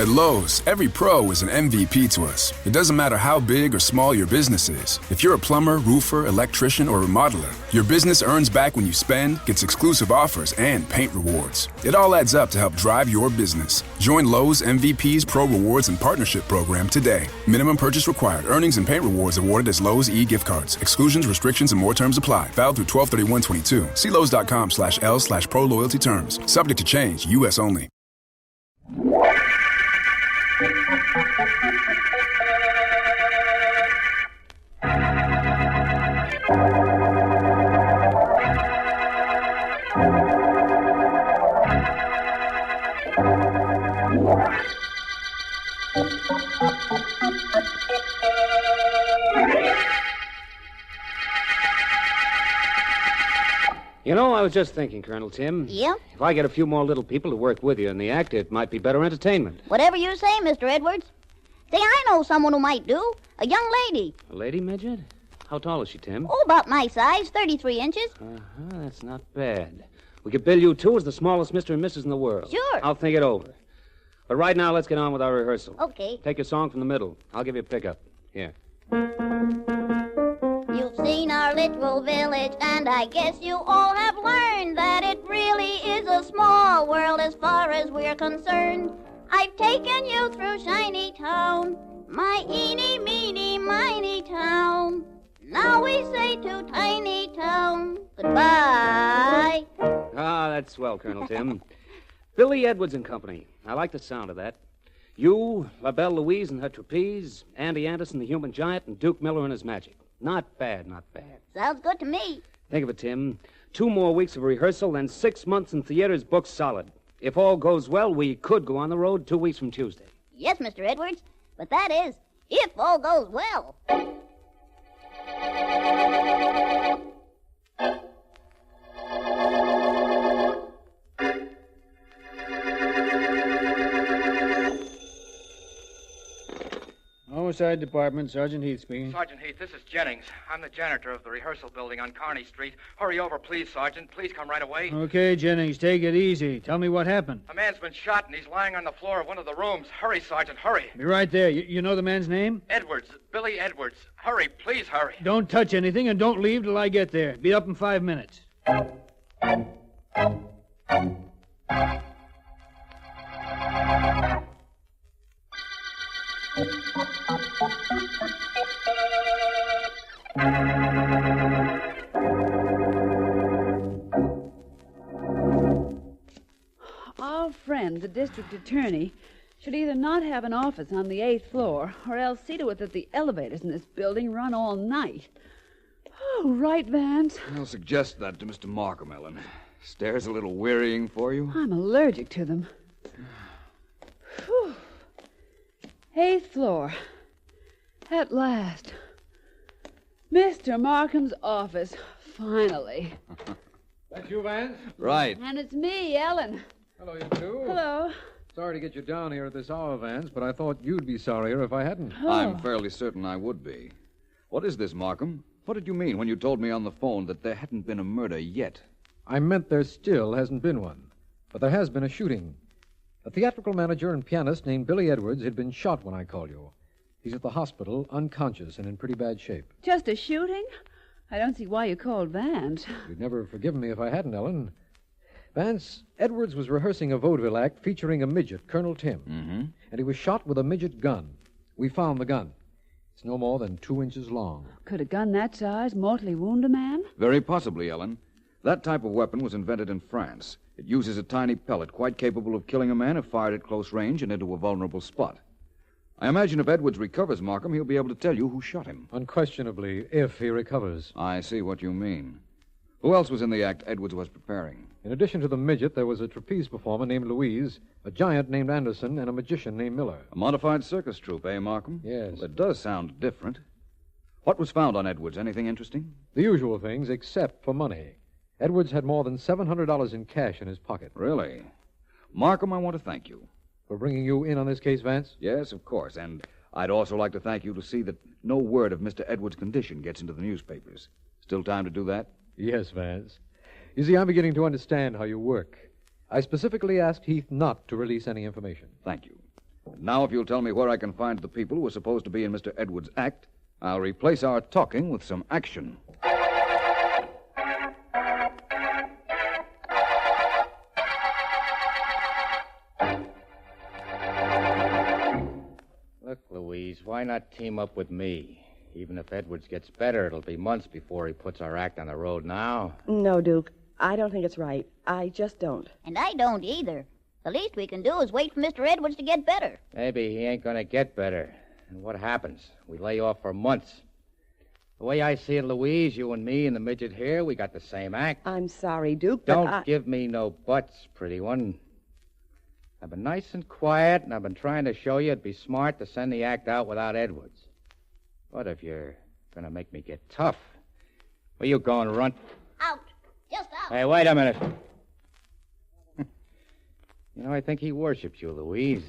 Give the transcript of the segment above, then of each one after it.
At Lowe's, every pro is an MVP to us. It doesn't matter how big or small your business is. If you're a plumber, roofer, electrician, or remodeler, your business earns back when you spend, gets exclusive offers, and paint rewards. It all adds up to help drive your business. Join Lowe's MVP's Pro Rewards and Partnership Program today. Minimum purchase required. Earnings and paint rewards awarded as Lowe's e-gift cards. Exclusions, restrictions, and more terms apply. Valid through 12/31/22. See Lowes.com/L/Pro Loyalty terms. Subject to change. U.S. only. You know, I was just thinking, Colonel Tim. Yeah? If I get a few more little people to work with you in the act, it might be better entertainment. Whatever you say, Mr. Edwards. Say, I know someone who might do. A young lady. A lady, Midget? How tall is she, Tim? Oh, about my size, 33 inches. That's not bad. We could bill you two as the smallest Mr. and Mrs. in the world. Sure. I'll think it over. But right now, let's get on with our rehearsal. Okay. Take your song from the middle. I'll give you a pickup. Here. You've seen our little village, and I guess you all have learned that it really is a small world as far as we're concerned. I've taken you through Shiny Town, my eeny, meeny, miny town. Now we say to Tiny Town, goodbye. That's swell, Colonel Tim. Billy Edwards and Company. I like the sound of that. You, La Belle Louise and her trapeze, Andy Anderson, the human giant, and Duke Miller and his magic. Not bad, not bad. Sounds good to me. Think of it, Tim. 2 more weeks of rehearsal, then 6 months in theaters booked solid. If all goes well, we could go on the road 2 weeks from Tuesday. Yes, Mr. Edwards. But that is, if all goes well. Homicide Department, Sergeant Heath speaking. Sergeant Heath, this is Jennings. I'm the janitor of the rehearsal building on Kearney Street. Hurry over, please, Sergeant. Please come right away. Okay, Jennings, take it easy. Tell me what happened. A man's been shot, and he's lying on the floor of one of the rooms. Hurry, Sergeant, hurry. Be right there. You know the man's name? Edwards, Billy Edwards. Hurry, please hurry. Don't touch anything and don't leave till I get there. Be up in 5 minutes. Our friend, the district attorney, should either not have an office on the 8th floor or else see to it that the elevators in this building run all night. Oh, right, Vance. I'll suggest that to Mr. Markham, Ellen. Stairs a little wearying for you? I'm allergic to them. Whew. 8th floor. At last. Mr. Markham's office. Finally. That's you, Vance? Right. And it's me, Ellen. Hello, you two. Hello. Sorry to get you down here at this hour, Vance, but I thought you'd be sorrier if I hadn't. Oh. I'm fairly certain I would be. What is this, Markham? What did you mean when you told me on the phone that there hadn't been a murder yet? I meant there still hasn't been one, but there has been a shooting. A theatrical manager and pianist named Billy Edwards had been shot when I called you. He's at the hospital, unconscious and in pretty bad shape. Just a shooting? I don't see why you called Vance. You'd never have forgiven me if I hadn't, Ellen. Vance, Edwards was rehearsing a vaudeville act featuring a midget, Colonel Tim. Mm-hmm. And he was shot with a midget gun. We found the gun. It's no more than 2 inches long. Could a gun that size mortally wound a man? Very possibly, Ellen. That type of weapon was invented in France. It uses a tiny pellet quite capable of killing a man if fired at close range and into a vulnerable spot. I imagine if Edwards recovers, Markham, he'll be able to tell you who shot him. Unquestionably, if he recovers. I see what you mean. Who else was in the act Edwards was preparing? In addition to the midget, there was a trapeze performer named Louise, a giant named Anderson, and a magician named Miller. A modified circus troupe, eh, Markham? Yes. Well, it does sound different. What was found on Edwards? Anything interesting? The usual things, except for money. Edwards had more than $700 in cash in his pocket. Really? Markham, I want to thank you. For bringing you in on this case, Vance? Yes, of course. And I'd also like to thank you to see that no word of Mr. Edwards' condition gets into the newspapers. Still time to do that? Yes, Vance. You see, I'm beginning to understand how you work. I specifically asked Heath not to release any information. Thank you. Now, if you'll tell me where I can find the people who are supposed to be in Mr. Edwards' act, I'll replace our talking with some action. Look, Louise, why not team up with me? Even if Edwards gets better, it'll be months before he puts our act on the road now. No, Duke. I don't think it's right. I just don't. And I don't either. The least we can do is wait for Mr. Edwards to get better. Maybe he ain't gonna get better. And what happens? We lay off for months. The way I see it, Louise, you and me and the midget here, we got the same act. I'm sorry, Duke, but Don't give me no buts, pretty one. I've been nice and quiet, and I've been trying to show you it'd be smart to send the act out without Edwards. But if you're gonna make me get tough, where you going, runt? Out. Just out. Hey, wait a minute. You know, I think he worshipped you, Louise.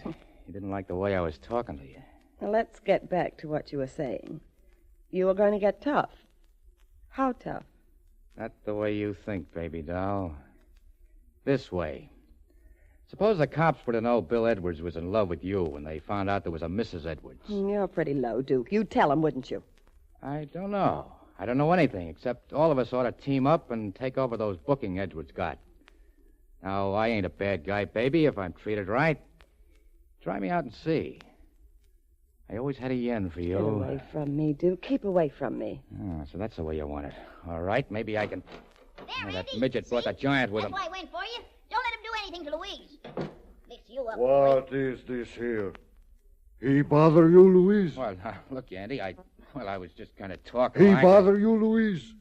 He didn't like the way I was talking to you. Now, let's get back to what you were saying. You were going to get tough. How tough? Not the way you think, baby doll. This way. Suppose the cops were to know Bill Edwards was in love with you when they found out there was a Mrs. Edwards. You're pretty low, Duke. You'd tell them, wouldn't you? I don't know. I don't know anything, except all of us ought to team up and take over those booking Edwards got. Now, I ain't a bad guy, baby, if I'm treated right. Try me out and see. I always had a yen for you. Get away from me, Duke. Keep away from me. Oh, so that's the way you want it. All right, maybe I can... There, that Andy. midget brought the giant with him. That's why I went for you. Don't let him do anything to Louise. Mix you up. What is this here? He bother you, Louise? Well, look, Andy, I was just kind of talking. He bother you, Louise?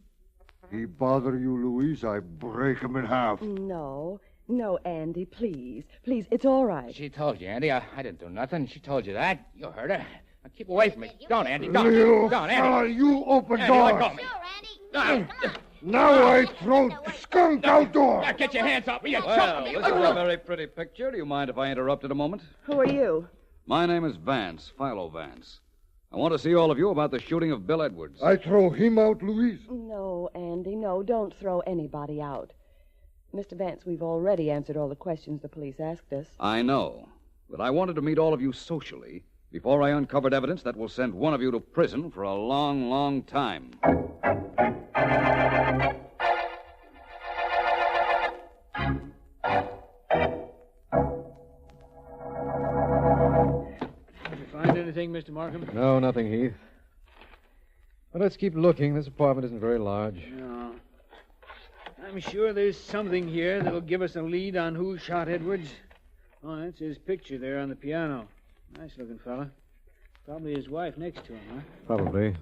He bother you, Louise? I break him in half. No, Andy, please. Please, it's all right. She told you, Andy. I didn't do nothing. She told you that. You heard her. Now keep away from me. Don't, Andy. Don't. You Don't, fella, Andy. you open Andy, door. let go of me. Sure, Andy. Come on. Now I throw skunk outdoor. Now get your hands off me. You're Well, choking me. this is a very pretty picture. Do you mind if I interrupted a moment? Who are you? My name is Vance, Philo Vance. I want to see all of you about the shooting of Bill Edwards. I throw him out, Louise. No, Andy, no. Don't throw anybody out. Mr. Vance, we've already answered all the questions the police asked us. I know, but I wanted to meet all of you socially before I uncovered evidence that will send one of you to prison for a long, long time. Did you find anything, Mr. Markham? No, nothing, Heath. But let's keep looking. This apartment isn't very large. No. I'm sure there's something here that'll give us a lead on who shot Edwards. Oh, that's his picture there on the piano. Nice-looking fella. Probably his wife next to him, huh? Probably.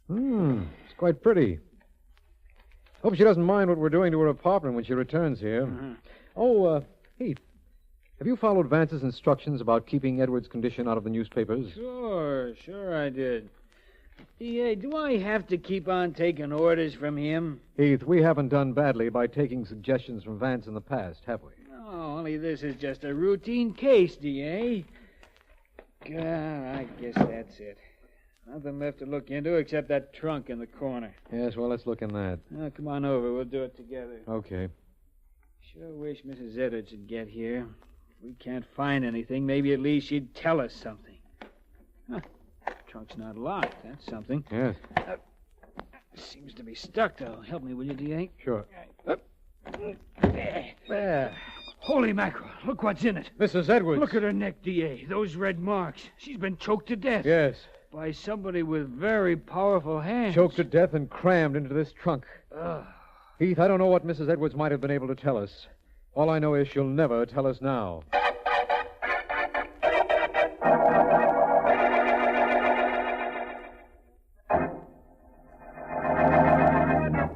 It's quite pretty. Hope she doesn't mind what we're doing to her apartment when she returns here. Uh-huh. Oh, Heath, have you followed Vance's instructions about keeping Edwards' condition out of the newspapers? Sure I did. D.A., do I have to keep on taking orders from him? Heath, we haven't done badly by taking suggestions from Vance in the past, have we? No, only this is just a routine case, D.A. God, I guess that's it. Nothing left to look into except that trunk in the corner. Yes, well, let's look in that. Now, come on over. We'll do it together. Okay. Sure wish Mrs. Edwards would get here. If we can't find anything, maybe at least she'd tell us something. Huh. Trunk's not locked. That's something. Yes. Seems to be stuck, though. Help me, will you, D.A.? Sure. There. Holy mackerel. Look what's in it. Mrs. Edwards. Look at her neck, D.A. Those red marks. She's been choked to death. Yes. By somebody with very powerful hands. Choked to death and crammed into this trunk. Heath, I don't know what Mrs. Edwards might have been able to tell us. All I know is she'll never tell us now.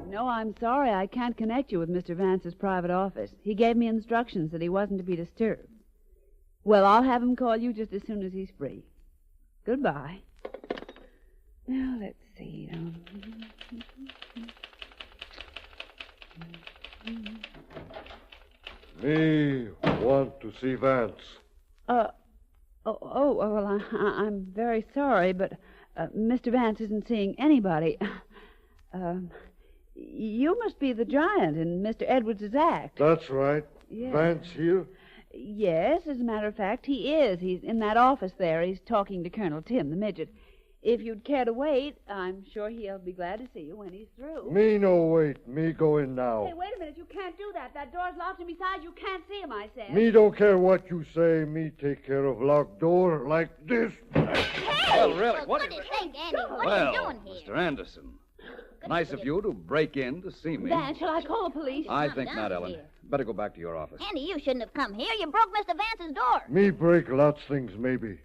No, I'm sorry. I can't connect you with Mr. Vance's private office. He gave me instructions that he wasn't to be disturbed. Well, I'll have him call you just as soon as he's free. Goodbye. Now, let's see. Me want to see Vance. Well, I'm very sorry, but Mr. Vance isn't seeing anybody. You must be the giant in Mr. Edwards' act. That's right. Yes. Vance here? Yes, as a matter of fact, he is. He's in that office there. He's talking to Colonel Tim, the midget. If you'd care to wait, I'm sure he'll be glad to see you when he's through. Me no wait. Me go in now. Hey, wait a minute. You can't do that. That door's locked, and besides, you can't see him, I said. Me don't care what you say. Me take care of locked door like this. Hey! Well, really, what do you think, Andy? What are you doing here? Mr. Anderson, nice of you to break in to see me. Van, shall I call the police? I Come think down not, Ellen. here. Better go back to your office. Andy, you shouldn't have come here. You broke Mr. Vance's door. Me break lots things, maybe.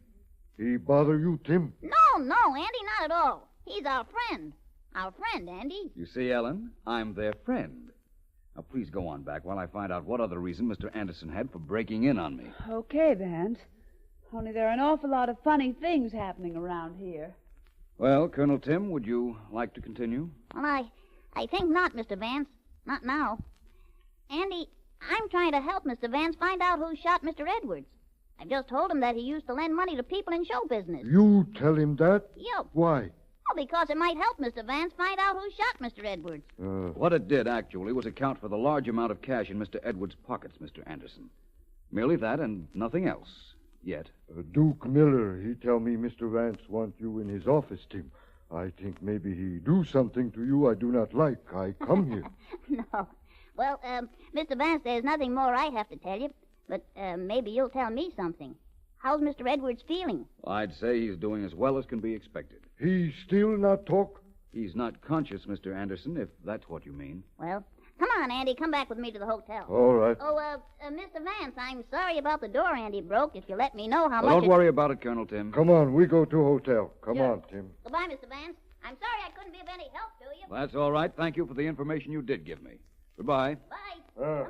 He bother you, Tim? No, Andy, not at all. He's our friend. Our friend, Andy. You see, Ellen, I'm their friend. Now, please go on back while I find out what other reason Mr. Anderson had for breaking in on me. Okay, Vance. Only there are an awful lot of funny things happening around here. Well, Colonel Tim, would you like to continue? Well, I think not, Mr. Vance. Not now. Andy, I'm trying to help Mr. Vance find out who shot Mr. Edwards. I've just told him that he used to lend money to people in show business. You tell him that? Yep. Why? Well, because it might help Mr. Vance find out who shot Mr. Edwards. What it did, actually, was account for the large amount of cash in Mr. Edwards' pockets, Mr. Anderson. Merely that and nothing else. Yet. Duke Miller, he tell me Mr. Vance want you in his office, Tim. I think maybe he do something to you I do not like. I come here. No. Well, Mr. Vance, there's nothing more I have to tell you, but maybe you'll tell me something. How's Mr. Edwards feeling? I'd say he's doing as well as can be expected. He still not talk? He's not conscious, Mr. Anderson, if that's what you mean. Well, come on, Andy. Come back with me to the hotel. All right. Oh, Mr. Vance, I'm sorry about the door Andy broke. If you let me know how Well, much... don't worry about it, Colonel Tim. Come on, we go to hotel. Come on, Tim. Goodbye, Mr. Vance. I'm sorry I couldn't be of any help to you. That's all right. Thank you for the information you did give me. Goodbye. Bye. Come on.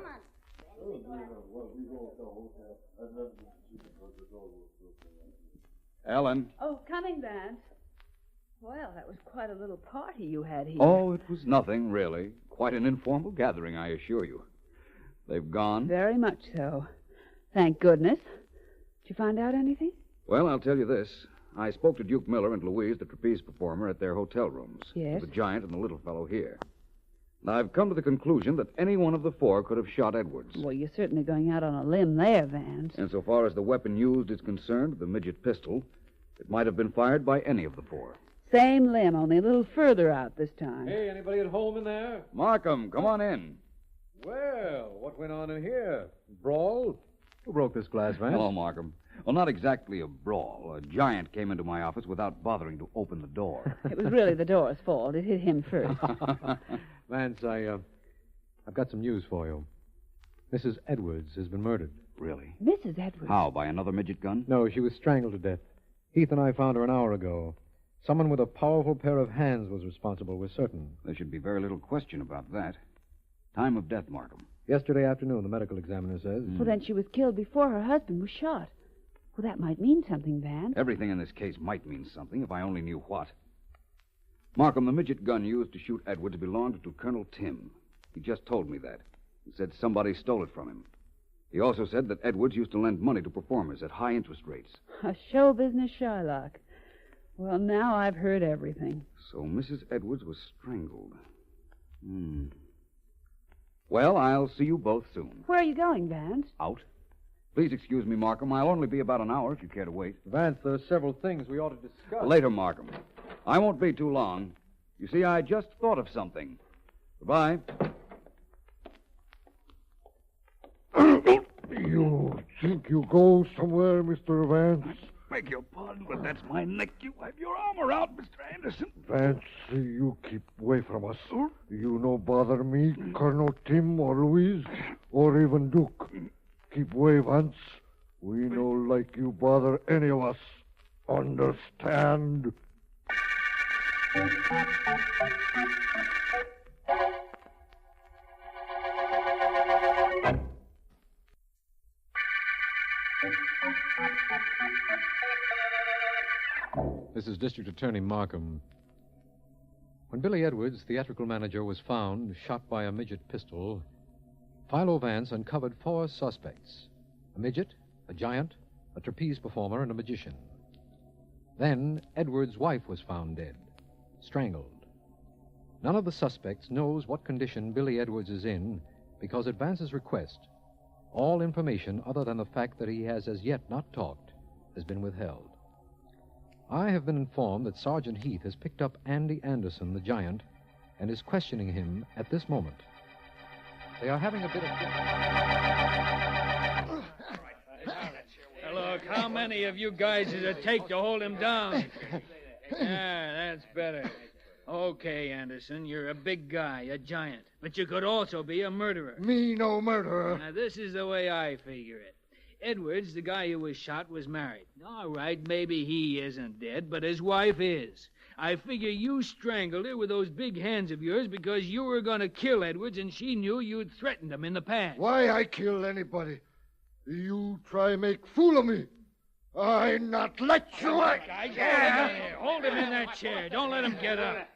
Ellen. Oh, coming, Vance. Well, that was quite a little party you had here. Oh, it was nothing, really. Quite an informal gathering, I assure you. They've gone? Very much so. Thank goodness. Did you find out anything? Well, I'll tell you this. I spoke to Duke Miller and Louise, the trapeze performer, at their hotel rooms. Yes? The giant and the little fellow here. And I've come to the conclusion that any one of the four could have shot Edwards. Well, you're certainly going out on a limb there, Vance. And so far as the weapon used is concerned, the midget pistol, it might have been fired by any of the four. Same limb, only a little further out this time. Hey, anybody at home in there? Markham, come on in. Well, what went on in here? Brawl? Who broke this glass, Vance? Hello, Markham. Well, not exactly a brawl. A giant came into my office without bothering to open the door. It was really the door's fault. It hit him first. Vance, I've got some news for you. Mrs. Edwards has been murdered. Really? Mrs. Edwards? How, by another midget gun? No, she was strangled to death. Heath and I found her an hour ago. Someone with a powerful pair of hands was responsible, we're certain. There should be very little question about that. Time of death, Markham. Yesterday afternoon, the medical examiner says. Well, then she was killed before her husband was shot. Well, that might mean something, Vance. Everything in this case might mean something if I only knew what. Markham, the midget gun used to shoot Edwards belonged to Colonel Tim. He just told me that. He said somebody stole it from him. He also said that Edwards used to lend money to performers at high interest rates. A show business Shylock. Well, now I've heard everything. So Mrs. Edwards was strangled. Well, I'll see you both soon. Where are you going, Vance? Out? Please excuse me, Markham. I'll only be about an hour if you care to wait. Vance, there are several things we ought to discuss. Later, Markham. I won't be too long. You see, I just thought of something. Goodbye. You think you go somewhere, Mr. Vance? Beg your pardon, but that's my neck. You have your arm around, Mr. Anderson. Vance, you keep away from us. You no bother me, Colonel Tim or Louise, or even Duke. Keep away, Vance. We no like you bother any of us. Understand? This is District Attorney Markham. When Billy Edwards, theatrical manager, was found shot by a midget pistol, Philo Vance uncovered 4 suspects: a midget, a giant, a trapeze performer, and a magician. Then Edwards' wife was found dead, strangled. None of the suspects knows what condition Billy Edwards is in because at Vance's request, All information other than the fact that he has as yet not talked has been withheld. I have been informed that Sergeant Heath has picked up Andy Anderson, the giant, and is questioning him at this moment. They are having a bit of... Look, how many of you guys does it take to hold him down? That's better. Okay, Anderson, you're a big guy, a giant. But you could also be a murderer. Me no murderer. Now, this is the way I figure it. Edwards, the guy who was shot, was married. All right, maybe he isn't dead, but his wife is. I figure you strangled her with those big hands of yours because you were going to kill Edwards and she knew you'd threatened him in the past. Why I kill anybody? You try make fool of me. I not let you. Hold him in that chair. Don't let him get up.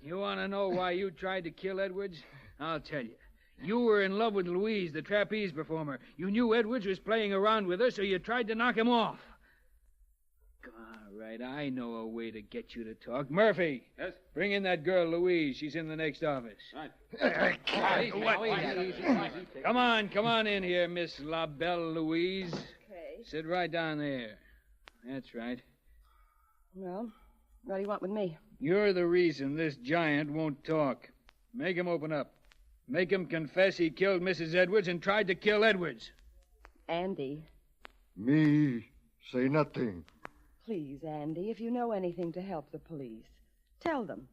You want to know why you tried to kill Edwards? I'll tell you. You were in love with Louise, the trapeze performer. You knew Edwards was playing around with her, so you tried to knock him off. All right, I know a way to get you to talk. Murphy. Yes? Bring in that girl, Louise. She's in the next office. Right. Come on in here, Miss La Belle Louise. Okay. Sit right down there. That's right. Well, what do you want with me? You're the reason this giant won't talk. Make him open up. Make him confess he killed Mrs. Edwards and tried to kill Edwards. Andy. Me say nothing. Please, Andy, if you know anything to help the police, tell them.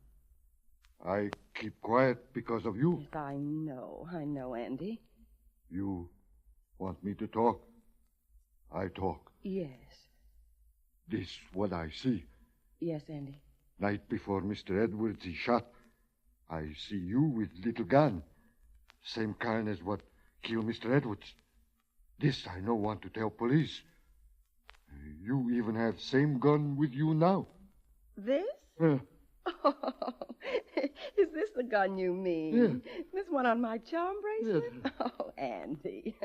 I keep quiet because of you. Yes, I know, Andy. You want me to talk? I talk. Yes. This what I see. Yes, Andy. Night before Mr. Edwards is shot, I see you with little gun. Same kind as what killed Mr. Edwards. This I no want to tell police. You even have same gun with you now. This? Oh, is this the gun you mean? Yeah. This one on my charm bracelet? Yes. Oh, Andy.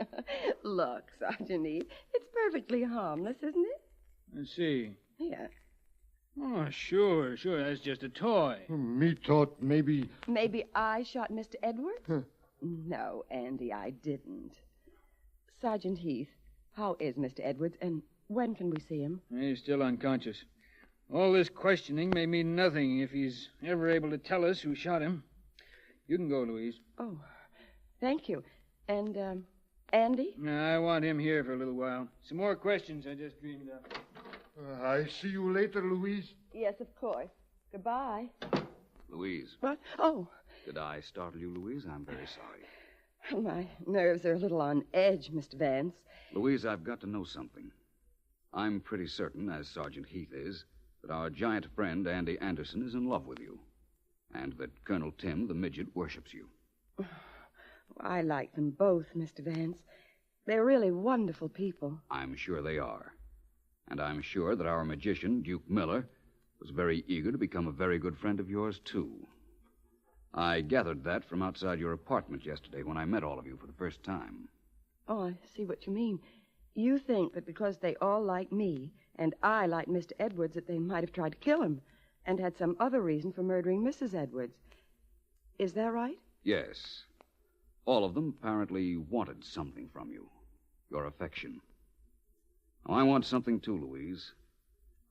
Look, Sergeant Heath, it's perfectly harmless, isn't it? Let's see. Yeah. Oh, sure. That's just a toy. Me thought maybe... Maybe I shot Mr. Edwards? No, Andy, I didn't. Sergeant Heath, how is Mr. Edwards, and when can we see him? He's still unconscious. All this questioning may mean nothing if he's ever able to tell us who shot him. You can go, Louise. Oh, thank you. And, Andy? I want him here for a little while. Some more questions I just dreamed up. I see you later, Louise. Yes, of course. Goodbye. Louise. What? Oh. Did I startle you, Louise? I'm very sorry. My nerves are a little on edge, Mr. Vance. Louise, I've got to know something. I'm pretty certain, as Sergeant Heath is, that our giant friend, Andy Anderson, is in love with you. And that Colonel Tim, the midget, worships you. I like them both, Mr. Vance. They're really wonderful people. I'm sure they are. And I'm sure that our magician, Duke Miller, was very eager to become a very good friend of yours, too. I gathered that from outside your apartment yesterday when I met all of you for the first time. Oh, I see what you mean. You think that because they all like me, and I like Mr. Edwards, that they might have tried to kill him, and had some other reason for murdering Mrs. Edwards. Is that right? Yes. All of them apparently wanted something from you. Your affection. Now, I want something too, Louise.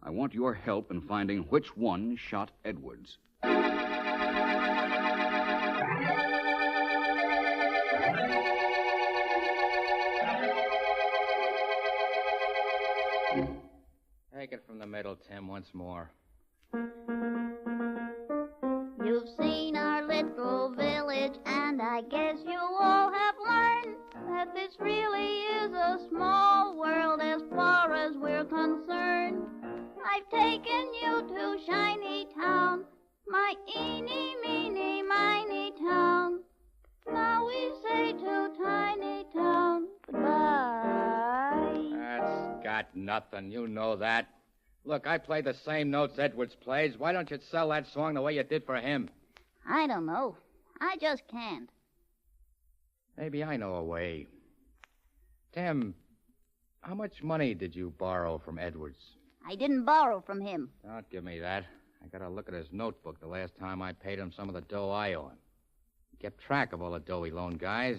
I want your help in finding which one shot Edwards. Take it from the middle, Tim, once more. You've seen our little village, and I guess you all have learned that this really is a small world as far as we're concerned. I've taken you to Shiny Town, my eeny, meeny, miny town. Now we say to Tiny Town goodbye. That's got nothing. You know that. Look, I play the same notes Edwards plays. Why don't you sell that song the way you did for him? I don't know. I just can't. Maybe I know a way. Tim, how much money did you borrow from Edwards? I didn't borrow from him. Don't give me that. I got to look at his notebook the last time I paid him some of the dough I owe him. He kept track of all the dough he loaned guys.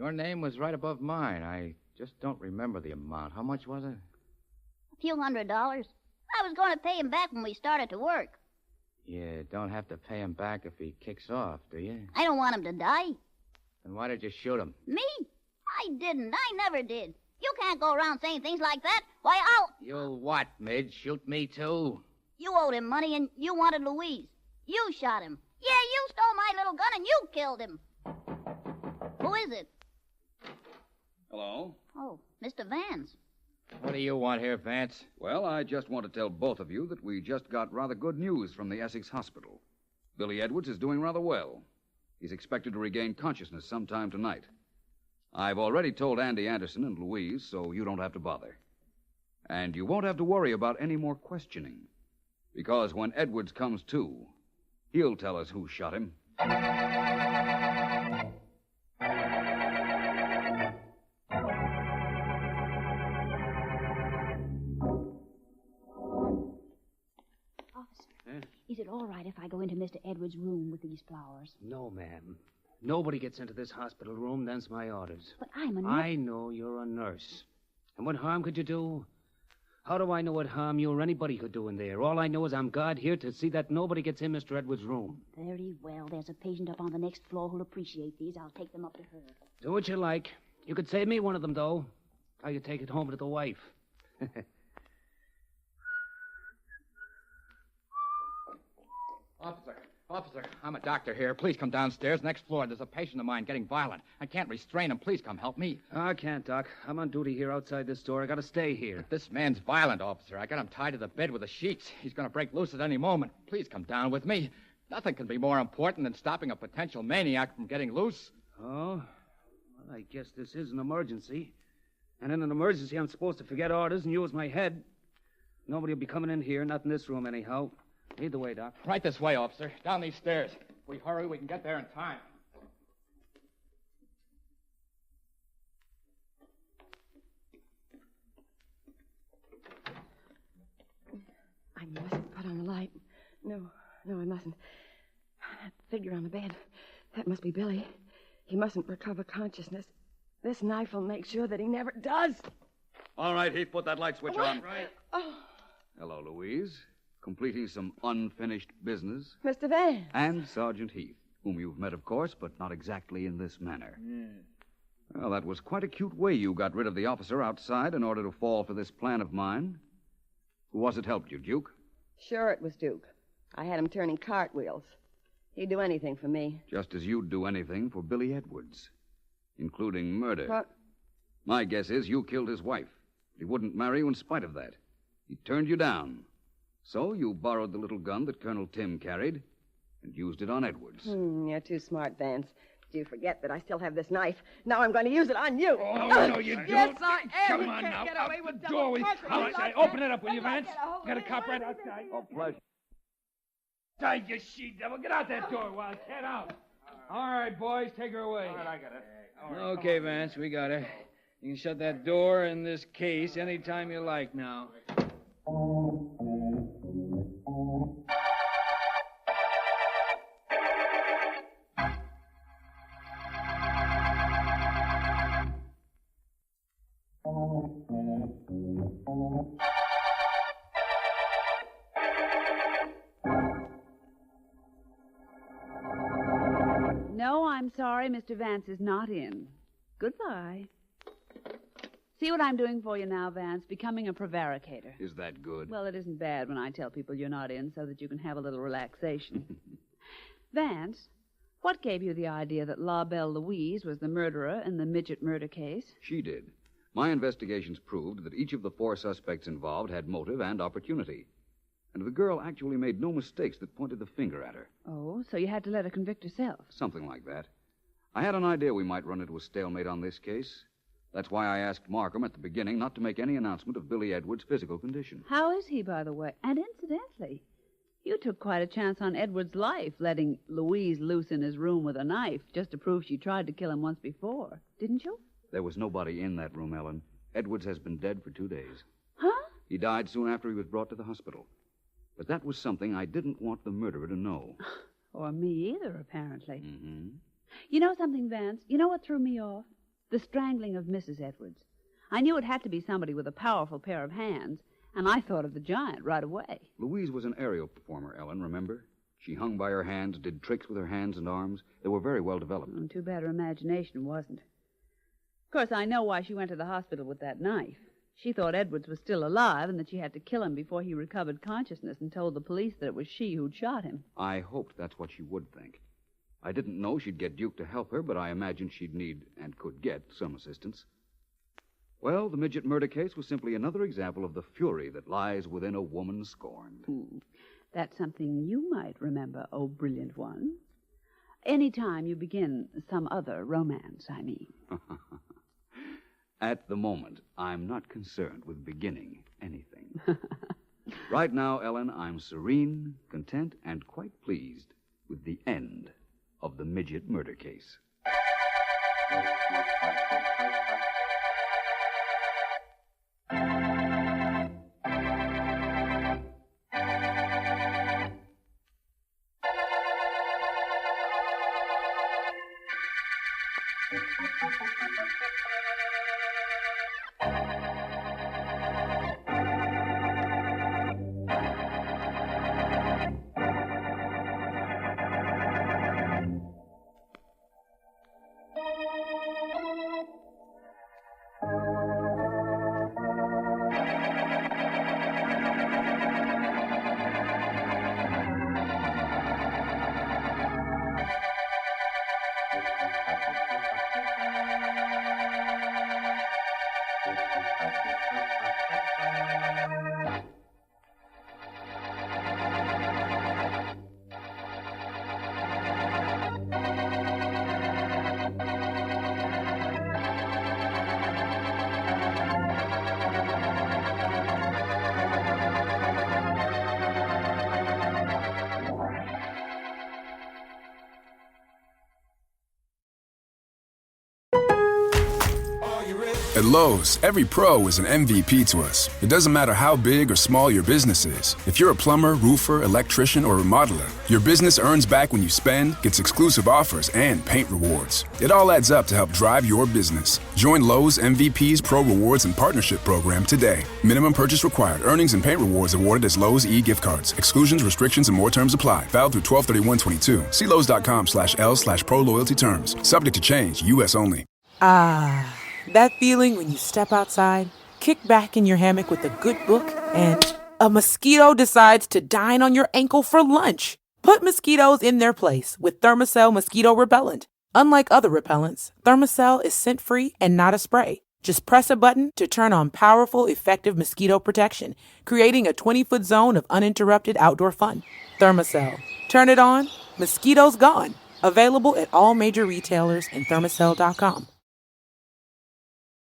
Your name was right above mine. I just don't remember the amount. How much was it? A few $100. I was going to pay him back when we started to work. You don't have to pay him back if he kicks off, do you? I don't want him to die. Then why did you shoot him? Me? I didn't. I never did. You can't go around saying things like that. Why, You'll what, Midge? Shoot me, too? You owed him money and you wanted Louise. You shot him. Yeah, you stole my little gun and you killed him. Who is it? Hello? Oh, Mr. Vance. What do you want here, Vance? Well, I just want to tell both of you that we just got rather good news from the Essex Hospital. Billy Edwards is doing rather well. He's expected to regain consciousness sometime tonight. I've already told Andy Anderson and Louise, so you don't have to bother. And you won't have to worry about any more questioning. Because when Edwards comes to, he'll tell us who shot him. Officer, is it all right if I go into Mr. Edwards' room with these flowers? No, ma'am. Nobody gets into this hospital room, them's my orders. But I'm a nurse. I know you're a nurse. And what harm could you do? How do I know what harm you or anybody could do in there? All I know is I'm God here to see that nobody gets in Mr. Edwards' room. Very well. There's a patient up on the next floor who'll appreciate these. I'll take them up to her. Do what you like. You could save me one of them, though. I could take it home to the wife. Officer, I'm a doctor here. Please come downstairs. Next floor. There's a patient of mine getting violent. I can't restrain him. Please come help me. I can't, Doc. I'm on duty here outside this door. I gotta stay here. But this man's violent, officer. I got him tied to the bed with the sheets. He's going to break loose at any moment. Please come down with me. Nothing can be more important than stopping a potential maniac from getting loose. Oh? Well, I guess this is an emergency. And in an emergency, I'm supposed to forget orders and use my head. Nobody will be coming in here, not in this room anyhow. Lead the way, Doc. Right this way, officer. Down these stairs. If we hurry, we can get there in time. I mustn't put on the light. No, I mustn't. That figure on the bed, that must be Billy. He mustn't recover consciousness. This knife will make sure that he never does. All right, Heath, put that light switch on. Right. Oh, Hello, Louise. Completing some unfinished business. Mr. Vance. And Sergeant Heath, whom you've met, of course, but not exactly in this manner. Well, that was quite a cute way you got rid of the officer outside in order to fall for this plan of mine. Who was it helped you, Duke? Sure it was Duke. I had him turning cartwheels. He'd do anything for me. Just as you'd do anything for Billy Edwards, including murder. What? My guess is you killed his wife. He wouldn't marry you in spite of that. He turned you down. So you borrowed the little gun that Colonel Tim carried and used it on Edwards. You're too smart, Vance. Do you forget that I still have this knife? Now I'm going to use it on you. Oh, no, you don't. Yes, I am. Come You on can't now. get away with Out the double door with... murder. Outside. Open it up, will you, Vance? Got a cop right outside. A pleasure. Die, you she-devil. Get out that door, Wildcat, out. All right, boys, take her away. All right, I got it. Okay, Vance, we got her. You can shut that door in this case anytime you like now. No, I'm sorry, Mr. Vance is not in. Goodbye. See what I'm doing for you now, Vance? Becoming a prevaricator. Is that good? Well, it isn't bad when I tell people you're not in so that you can have a little relaxation. Vance, what gave you the idea that La Belle Louise was the murderer in the Midget murder case? She did. My investigations proved that each of the 4 suspects involved had motive and opportunity. And the girl actually made no mistakes that pointed the finger at her. Oh, so you had to let her convict herself. Something like that. I had an idea we might run into a stalemate on this case. That's why I asked Markham at the beginning not to make any announcement of Billy Edwards' physical condition. How is he, by the way? And incidentally, you took quite a chance on Edwards' life, letting Louise loose in his room with a knife just to prove she tried to kill him once before, didn't you? There was nobody in that room, Ellen. Edwards has been dead for 2 days. Huh? He died soon after he was brought to the hospital. But that was something I didn't want the murderer to know. Or me either, apparently. Mm-hmm. You know something, Vance? You know what threw me off? The strangling of Mrs. Edwards. I knew it had to be somebody with a powerful pair of hands, and I thought of the giant right away. Louise was an aerial performer, Ellen, remember? She hung by her hands, did tricks with her hands and arms. They were very well developed. Too bad her imagination wasn't. Of course, I know why she went to the hospital with that knife. She thought Edwards was still alive and that she had to kill him before he recovered consciousness and told the police that it was she who'd shot him. I hoped that's what she would think. I didn't know she'd get Duke to help her, but I imagined she'd need and could get some assistance. Well, the Midget murder case was simply another example of the fury that lies within a woman scorned. That's something you might remember, oh brilliant one. Any time you begin some other romance, I mean. At the moment, I'm not concerned with beginning anything. Right now, Ellen, I'm serene, content, and quite pleased with the end of the Midget murder case. At Lowe's, every pro is an MVP to us. It doesn't matter how big or small your business is. If you're a plumber, roofer, electrician, or remodeler, your business earns back when you spend, gets exclusive offers, and paint rewards. It all adds up to help drive your business. Join Lowe's MVP's Pro Rewards and Partnership Program today. Minimum purchase required. Earnings and paint rewards awarded as Lowe's e-gift cards. Exclusions, restrictions, and more terms apply. Valid through 12/31/22. See Lowe's.com/L/Pro Loyalty terms. Subject to change. U.S. only. Ah, that feeling when you step outside, kick back in your hammock with a good book, and a mosquito decides to dine on your ankle for lunch. Put mosquitoes in their place with Thermacell Mosquito Repellent. Unlike other repellents, Thermacell is scent-free and not a spray. Just press a button to turn on powerful, effective mosquito protection, creating a 20-foot zone of uninterrupted outdoor fun. Thermacell. Turn it on, mosquitoes gone. Available at all major retailers and Thermacell.com.